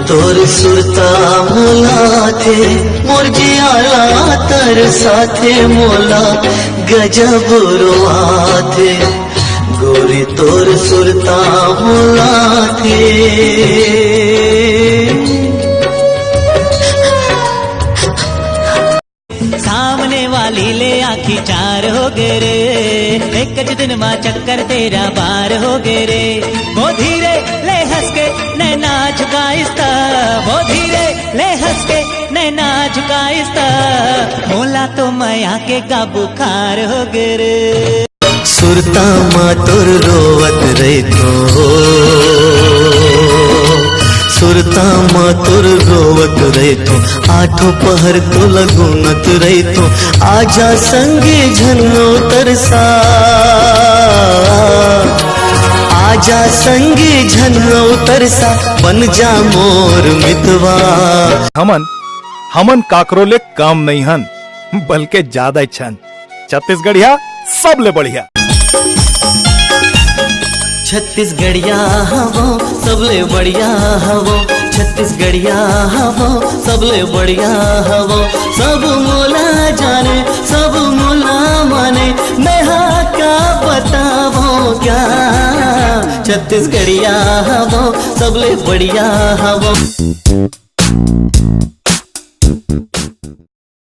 तोर सुरता मोला थे मोर जियाला तर साथे मोला गजब रोआ थे गोरी तोर सुरता मोला थे। सामने वाली ले आखी चार हो गए रे, एक दिन माँ चक्कर तेरा पार हो गए रे। वो धीरे ले हंस के नैना झुकाइस्ता, वो धीरे ले हंस के नैना झुकाइस्ता, मोला तो माया के का बुखार हो गए रे। सुरता माँ तोर रोवत रही तो, सुरता माँ तोर रोवत रही तो, आठों पहर तो लगुनत रही तो, आजा संगे झन्नो तरसा, आजा संगे झन्नो तरसा, बन जा मोर मितवा। हमन काकरोले काम नहीं हन, बल्कि ज्यादा छन छत्तीसगढ़िया सबले बढ़िया। छत्तीसगढ़िया हवो सबले बढ़िया हवो, छत्तीसगढ़िया हवो सबले बढ़िया हवो। सब मोला जाने सब मोला माने, मैं हाँ का बतावो क्या, छत्तीसगढ़िया हवो सबले बढ़िया हवो।